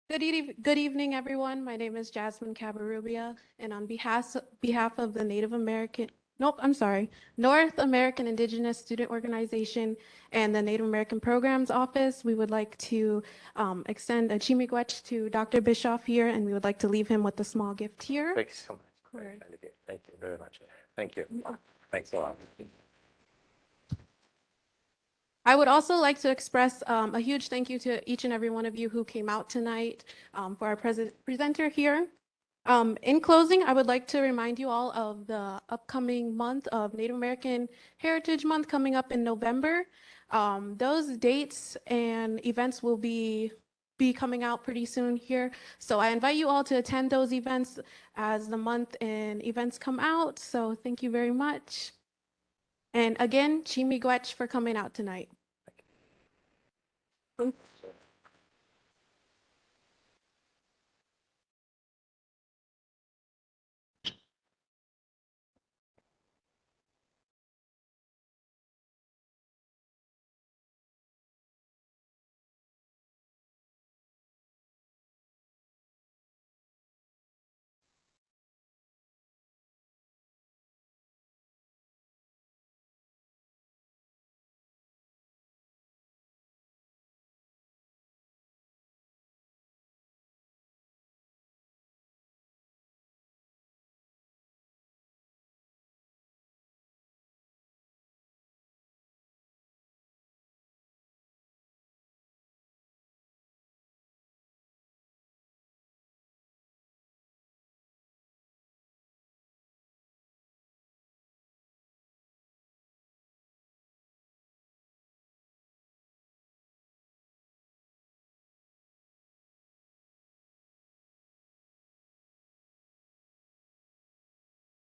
Good evening, everyone. My name is Jasmine Cabarrubia, and on behalf of the North American Indigenous Student Organization and the Native American Programs Office, we would like to extend a chimigwech to Dr. Bischoff here, and we would like to leave him with a small gift here. Thank you so much. Very kind of you. Thank you very much. Thank you. Thanks a lot. I would also like to express a huge thank you to each and every one of you who came out tonight for our presenter here. In closing, I would like to remind you all of the upcoming month of Native American Heritage Month coming up in November. Those dates and events will be coming out pretty soon here. So I invite you all to attend those events as the month and events come out. So thank you very much. And again, chimigwech for coming out tonight.